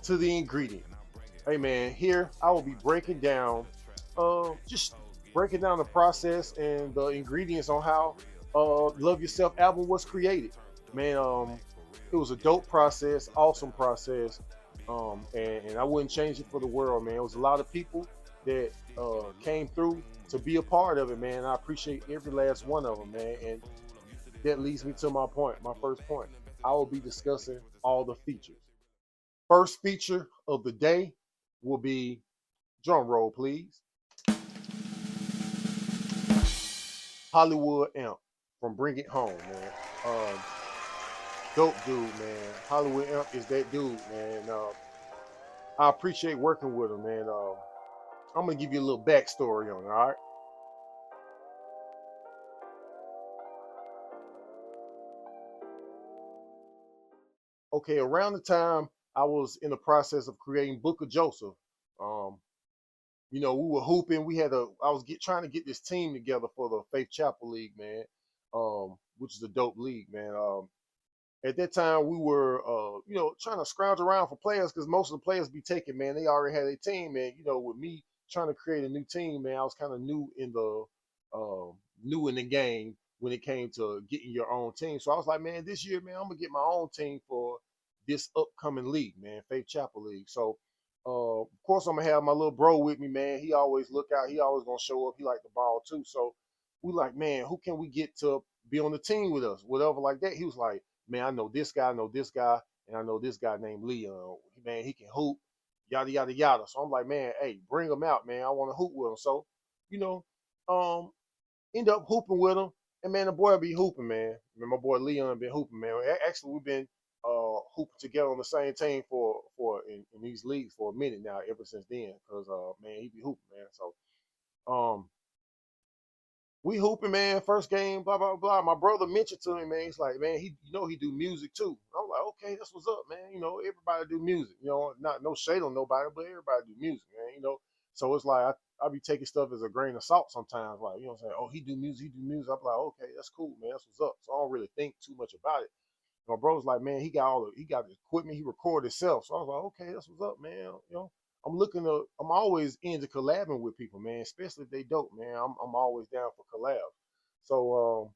to the ingredient. Hey man, here I will be breaking down, just breaking down the process and the ingredients on how Love Yourself album was created. Man, it was a dope process, awesome process, and I wouldn't change it for the world, man. It was a lot of people that came through to be a part of it, man. I appreciate every last one of them, man. And that leads me to my point, my first point. I will be discussing all the features. First feature of the day will be, drum roll, please, Hollywood Amp from Bring It Home, man. Dope dude, man. Hollywood Amp is that dude, man. I appreciate working with him, man. I'm gonna give you a little backstory on it, all right? Okay, around the time I was in the process of creating Book of Joseph, um, we were hooping. I was trying to get this team together for the Faith Chapel League, man, which is a dope league, man. At that time, we were, trying to scrounge around for players because most of the players be taken, man. They already had a team, man. With me trying to create a new team, man, I was kind of new in the game when it came to getting your own team. So I was like, man, this year, man, I'm gonna get my own team for this upcoming league, man, Faith Chapel League. So, of course, I'm gonna have my little bro with me, man. He always look out. He always gonna show up. He like the ball too. So we like, man, who can we get to be on the team with us, whatever like that. He was like, man, I know this guy, and I know this guy named Leon. Man, he can hoop, yada yada yada. So I'm like, man, hey, bring him out, man. I want to hoop with him. So, you know, um, end up hooping with him, and man, the boy be hooping, man. Man, my boy Leon been hooping, man. Actually, we've been hooping together on the same team in these leagues for a minute now, ever since then. Cause man, he be hooping, man. So we hooping, man. First game, blah blah blah. My brother mentioned to me, man. He's like, man, he do music too. I'm like, okay, that's what's up, man. Everybody do music. Not no shade on nobody, but everybody do music, man. So it's like I be taking stuff as a grain of salt sometimes. Like, what I'm saying, oh, he do music. I'm like, okay, that's cool, man. That's what's up. So I don't really think too much about it. My bro's like, man, he got the equipment, he record himself. So I was like, okay, that's what's up, man. I'm always into collabing with people, man, especially if they dope, man. I'm always down for collab. So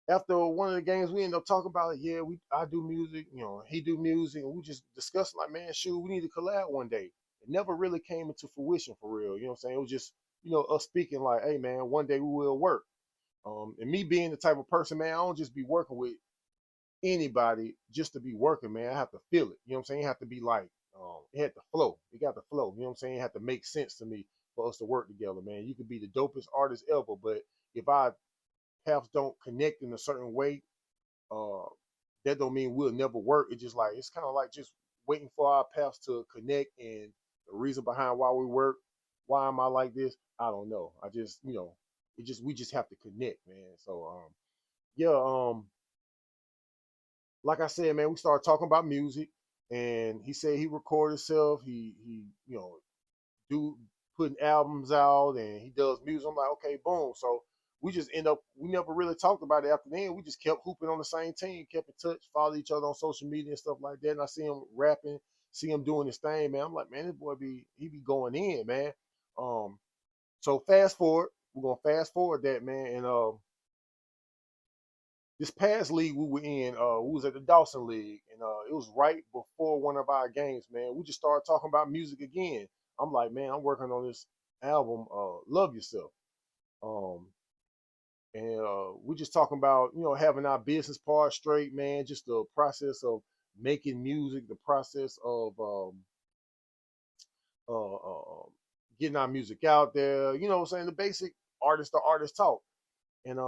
after one of the games, we ended up talking about it. Yeah, I do music, he do music, and we just discussed like, man, shoot, we need to collab one day. It never really came into fruition for real. You know what I'm saying? It was just, us speaking like, hey man, one day we will work. And me being the type of person, man, I don't just be working with anybody just to be working, man. I have to feel it. You know what I'm saying? It have to be like, it had to flow. It got to flow. You know what I'm saying? It had to make sense to me for us to work together, man. You could be the dopest artist ever, but if our paths don't connect in a certain way, uh, that don't mean we'll never work. It's kind of like just waiting for our paths to connect, and the reason behind why we work. Why am I like this? I don't know. I just, we just have to connect, man. So, yeah, like I said, man, we started talking about music, and he said he recorded himself. He do putting albums out, and he does music. I'm like, okay, boom. So we never really talked about it after then. We just kept hooping on the same team, kept in touch, followed each other on social media and stuff like that. And I see him rapping, see him doing his thing, man. I'm like, man, this boy he be going in, man. Um, so fast forward, we're gonna fast forward that, man, and this past league we were in, we was at the Dawson League, and it was right before one of our games, man. We just started talking about music again. I'm like, man, I'm working on this album, Love Yourself. Um, and we just talking about, having our business part straight, man, just the process of making music, the process of getting our music out there, what I'm saying, the basic artist to artist talk. And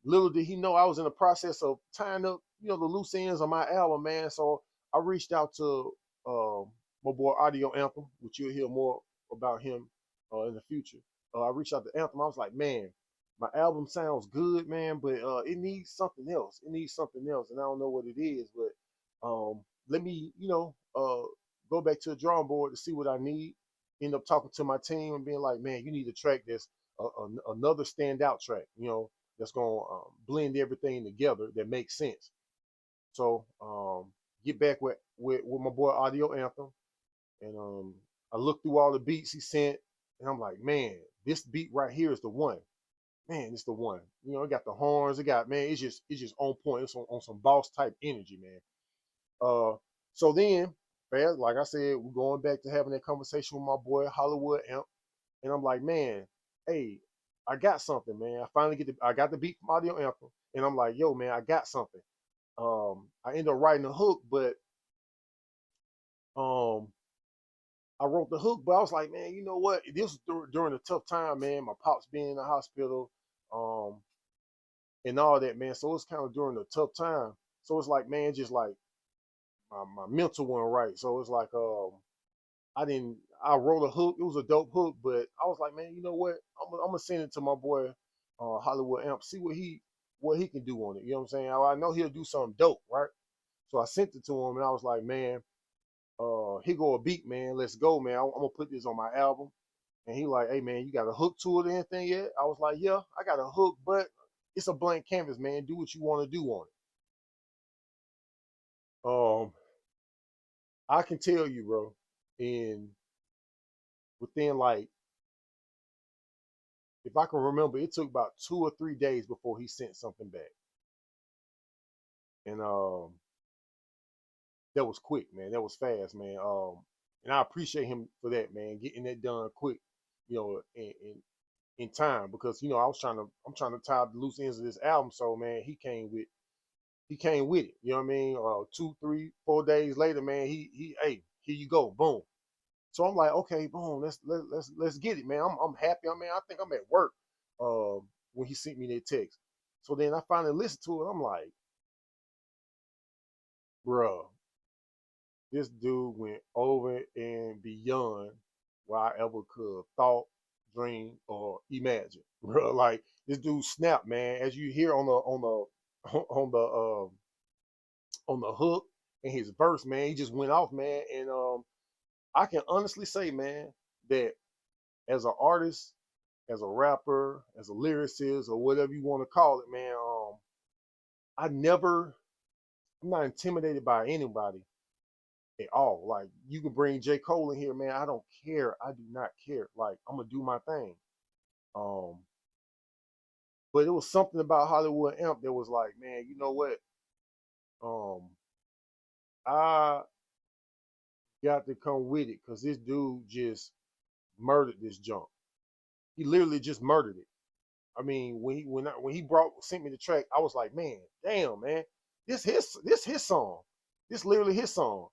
little did he know I was in the process of tying up, the loose ends on my album, man. So I reached out to my boy Audio Anthem, which you'll hear more about him in the future. I reached out to Anthem. I was like, man, my album sounds good, man, but it needs something else. It needs something else, and I don't know what it is. But let me, go back to the drawing board to see what I need. End up talking to my team and being like, man, you need a track that's another standout track, that's gonna blend everything together that makes sense. So get back with my boy Audio Anthem, and I looked through all the beats he sent, and I'm like, man, this beat right here is the one. Man, it's the one. You know, it got the horns. It got, man, it's just on point. It's on some boss type energy, man. So then, fast, like I said, we're going back to having that conversation with my boy Hollywood Amp, and I'm like, man, hey, I got something, man. I got the beat from Audio Anthem, and I'm like, yo, man, I got something. I ended up writing a hook, but um, I wrote the hook, but I was like, man, you know what? This was during a tough time, man. My pops being in the hospital, um, and all that, man. So it's kind of during a tough time. So it's like, man, just like my mental wasn't right. So it's like, I wrote a hook. It was a dope hook, but I was like, man, you know what? I'm gonna send it to my boy, Hollywood Amp, see what he can do on it. You know what I'm saying? I know he'll do something dope, right? So I sent it to him, and I was like, man, here go a beat, man. Let's go, man. I'm gonna put this on my album. And he like, hey, man, you got a hook to it or anything yet? I was like, yeah, I got a hook, but it's a blank canvas, man. Do what you want to do on it. I can tell you, bro, in within like, if I can remember, it took about 2 or 3 days before he sent something back, and that was quick, man. That was fast, man. And I appreciate him for that, man, getting that done quick, you know, in time, because you know I'm trying to tie the loose ends of this album. So man, he came with it. You know what I mean? 2, 3, 4 days later, man, hey, here you go, boom. So I'm like, okay, boom, let's get it, man. I'm happy. I mean, I think I'm at work when he sent me that text. So then I finally listened to it. I'm like, bruh, this dude went over and beyond what I ever could thought, dream, or imagine. Bro, like this dude snapped, man. As you hear on the on the hook and his verse, man, he just went off, man. And I can honestly say, man, that as an artist, as a rapper, as a lyricist, or whatever you want to call it, man, I'm not intimidated by anybody at all. Like you can bring J.Cole in here, man. I don't care. I do not care. Like I'm gonna do my thing. Um, but it was something about Hollywood Amp that was like, man, you know what? Um, I got to come with it because this dude just murdered this junk. He literally just murdered it. I mean, when he sent me the track, I was like, man, damn, man, this his song. This literally his song.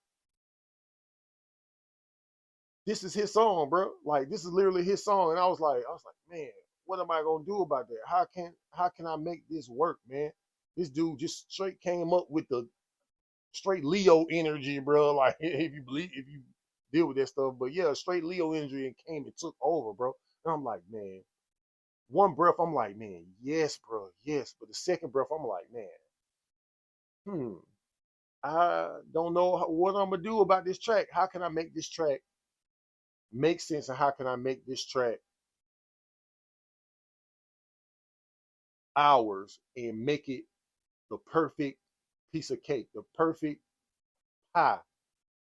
This is his song, bro. Like this is literally his song. And I was like, man, what am I gonna do about that? How can I make this work, man? This dude just straight came up with the straight Leo energy, bro. Like if you deal with that stuff, but yeah, straight Leo energy and came and took over, bro. And I'm like, man, one breath, I'm like, man, yes, bro, yes. But the second breath, I'm like, man, I don't know what I'm gonna do about this track. How can I make this track make sense, and how can I make this track ours and make it the perfect piece of cake, the perfect pie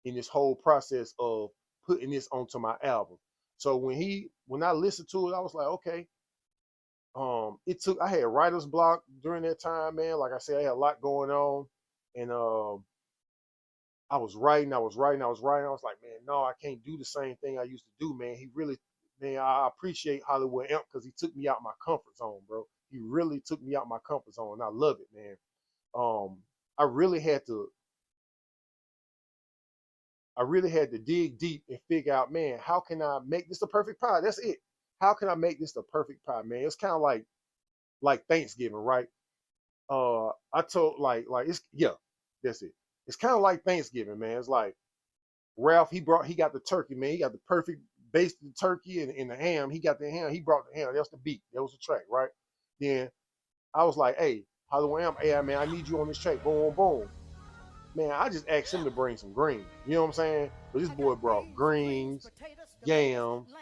in this whole process of putting this onto my album. So when I listened to it, I was like, okay. I had writer's block during that time, man. Like I said, I had a lot going on, and I was writing. I was like, man, no, I can't do the same thing I used to do, man. Man, I appreciate Hollywood Amp because he took me out my comfort zone, bro. He really took me out my comfort zone, and I love it, man. Um, I really had to I really had to dig deep and figure out, man, how can I make this the perfect pie? That's it. How can I make this the perfect pie, man? It's kind of like Thanksgiving, right? I told like it's yeah, that's it. It's kind of like Thanksgiving, man. It's like Ralph, he got the turkey, man. He got the perfect basted turkey and the ham. He got the ham. He brought the ham. That's the beat. That was the track, right? Then I was like, hey, Hollywood Am, hey man, I need you on this track. Boom, boom. Man, I just asked him to bring some greens. You know what I'm saying? But this boy brought greens, yams,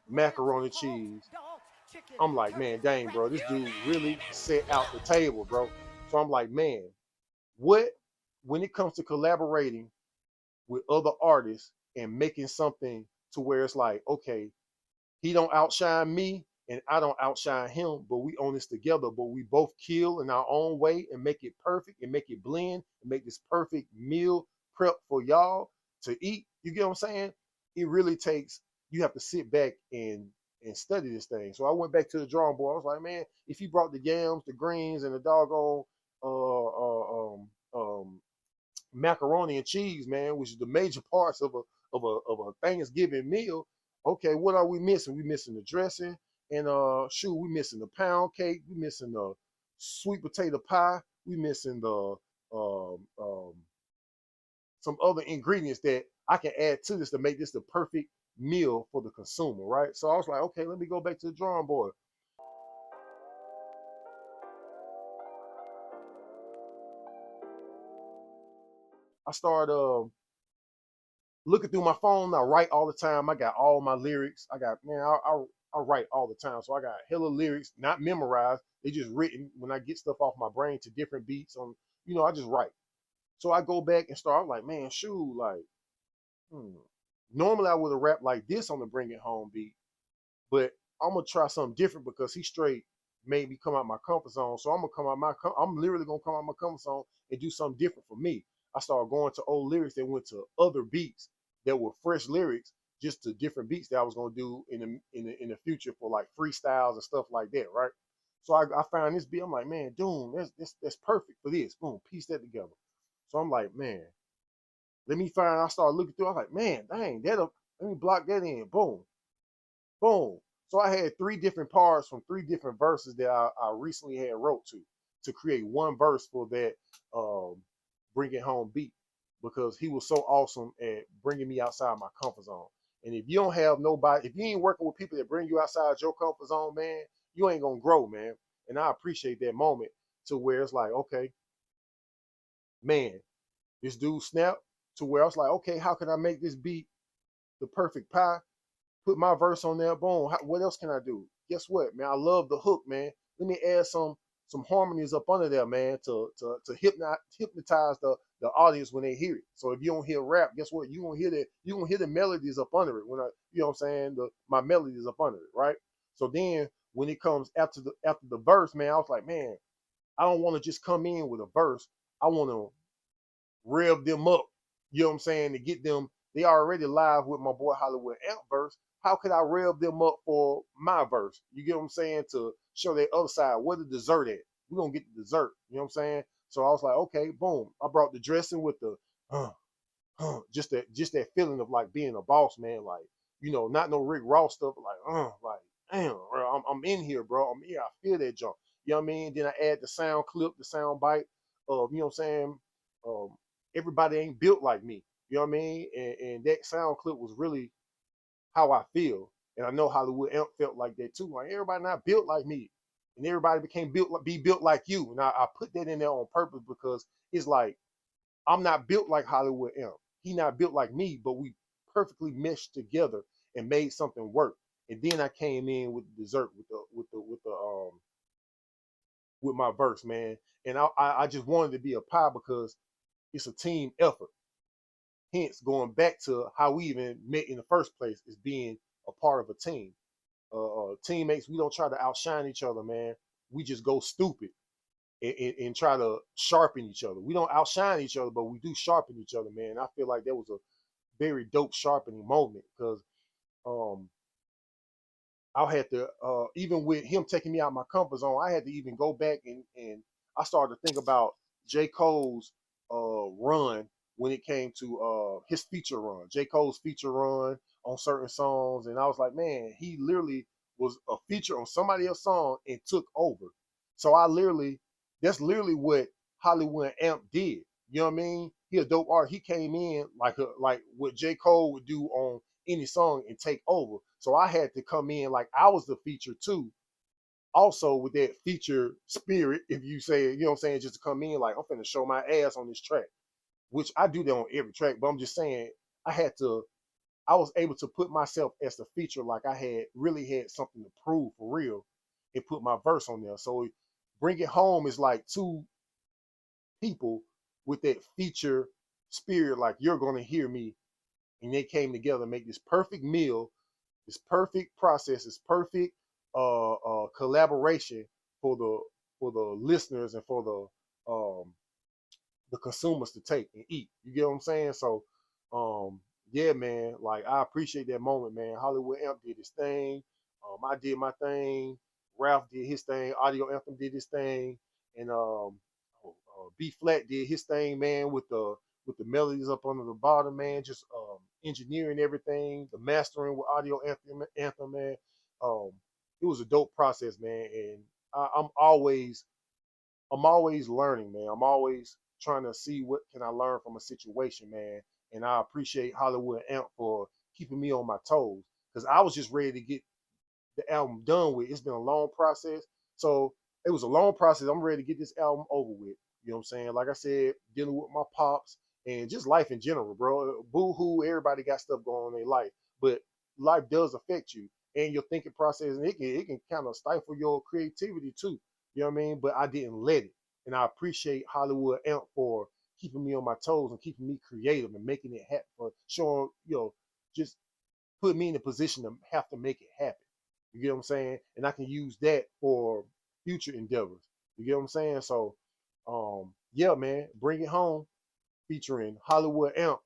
macaroni cheese. I'm like, man, dang, bro, this dude really set out the table, bro. So I'm like, man, what when it comes to collaborating with other artists and making something to where it's like, okay, he don't outshine me and I don't outshine him, but we own this together. But we both kill in our own way and make it perfect and make it blend and make this perfect meal prep for y'all to eat. You get what I'm saying? It really takes, you have to sit back and study this thing. So I went back to the drawing board. I was like, man, if he brought the yams, the greens, and the doggone macaroni and cheese, man, which is the major parts of a Thanksgiving meal. Okay, what are we missing? We missing the dressing, and shoot, we missing the pound cake, we missing the sweet potato pie, we missing the some other ingredients that I can add to this to make this the perfect meal for the consumer, right? So I was like, okay, let me go back to the drawing board. I started looking through my phone. I write all the time. I got all my lyrics. I got, man, I write all the time. So I got hella lyrics, not memorized. They just written when I get stuff off my brain to different beats. On, I just write. So I go back and start. I'm like, man, shoot, like, hmm. Normally I would have rapped like this on the Bring It Home beat, but I'm gonna try something different because he straight made me come out my comfort zone. So I'm gonna come out I'm literally gonna come out my comfort zone and do something different for me. I started going to old lyrics that went to other beats that were fresh lyrics, just to different beats that I was gonna do in the future for like freestyles and stuff like that, right? So I found this beat. I'm like, man, Doom, that's perfect for this. Boom, piece that together. So I'm like, man, let me find. I started looking through. I was like, man, dang, that'll let me block that in. Boom, boom. So I had three different parts from three different verses that I recently had wrote to create one verse for that um, Bring It Home beat because he was so awesome at bringing me outside my comfort zone. And if you don't have nobody, if you ain't working with people that bring you outside your comfort zone, man, you ain't gonna grow, man. And I appreciate that moment to where it's like, okay, man, this dude snapped to where I was like, okay, how can I make this beat the perfect pie? Put my verse on there. Boom. What else can I do? Guess what, man? I love the hook, man. Let me add some harmonies up under there, man, to hypnotize the audience when they hear it. So if you don't hear rap, guess what? You gonna hear that. You gonna hear the melodies up under it when I, you know what I'm saying? My melodies up under it, right? So then when it comes after the verse, man, I was like, man, I don't want to just come in with a verse. I want to rev them up. You know what I'm saying? To get them, they already live with my boy Hollywood Amp verse. How could I rev them up for my verse? You get what I'm saying? To show that other side, where the dessert at? We're gonna get the dessert. You know what I'm saying? So I was like, okay, boom. I brought the dressing with the just that feeling of like being a boss, man. Like, not no Rick Ross stuff, like, damn, bro, I'm in here, bro. I'm here. I feel that jump. You know what I mean? Then I add the sound clip, the sound bite of, you know what I'm saying? Um, everybody ain't built like me. You know what I mean? And that sound clip was really how I feel. And I know Hollywood Amp felt like that too. Like, everybody not built like me. And everybody became be built like you. And I put that in there on purpose because it's like I'm not built like Hollywood Amp. He not built like me, but we perfectly meshed together and made something work. And then I came in with the dessert with my verse, man. And I just wanted to be a pie because it's a team effort. Hence, going back to how we even met in the first place is being a part of a team. Teammates, we don't try to outshine each other, man. We just go stupid and try to sharpen each other. We don't outshine each other, but we do sharpen each other, man. I feel like that was a very dope sharpening moment because um, I had to, even with him taking me out of my comfort zone, I had to even go back and I started to think about J.Cole's run when it came to his feature run, J.Cole's feature run on certain songs. And I was like, man, he literally was a feature on somebody else's song and took over. So that's literally what Hollywood Amp did. You know what I mean? He a dope art. He came in like what J. Cole would do on any song and take over. So I had to come in like I was the feature too. Also with that feature spirit, if you say, you know what I'm saying, just to come in like I'm finna show my ass on this track, which I do that on every track, but I'm just saying I was able to put myself as the feature like I had really had something to prove for real and put my verse on there. So Bring It Home is like two people with that feature spirit, like you're gonna hear me, and they came together and make this perfect meal, this perfect process, this perfect collaboration for the listeners and for the consumers to take and eat. You get what I'm saying? So, yeah, man, like I appreciate that moment, man. Hollywood Amp did his thing. I did my thing. Ralph did his thing. Audio Anthem did his thing, and B Flat did his thing, man, with the melodies up under the bottom, man. Just engineering everything, the mastering with Audio Anthem, man. Um, it was a dope process, man, and I'm always learning, man. I'm always trying to see what can I learn from a situation, man. And I appreciate Hollywood Amp for keeping me on my toes because I was just ready to get the album done with. It's been a long process. So it was a long process. I'm ready to get this album over with. You know what I'm saying? Like I said, dealing with my pops and just life in general, bro. Boo hoo, everybody got stuff going on in their life. But life does affect you and your thinking process, and it can kind of stifle your creativity too. You know what I mean? But I didn't let it. And I appreciate Hollywood Amp for keeping me on my toes and keeping me creative and making it happen, for showing, just put me in a position to have to make it happen. You get what I'm saying? And I can use that for future endeavors. You get what I'm saying? So, yeah, man, Bring It Home featuring Hollywood Amp,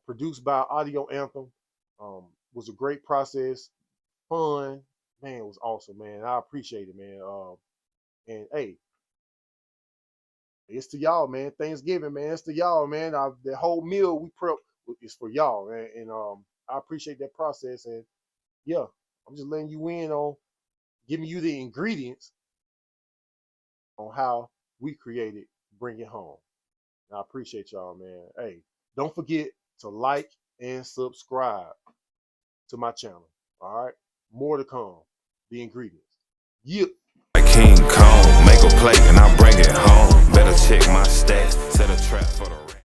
produced by Audio Anthem, was a great process, fun, man. It was awesome, man. I appreciate it, man. And hey, it's to y'all, man. Thanksgiving, man. It's to y'all, man. The whole meal we prep is for y'all, man. And I appreciate that process. And yeah, I'm just letting you in on giving you the ingredients on how we created Bring It Home. And I appreciate y'all, man. Hey, don't forget to like and subscribe to my channel. All right, more to come. The ingredients. Yep. King Kong.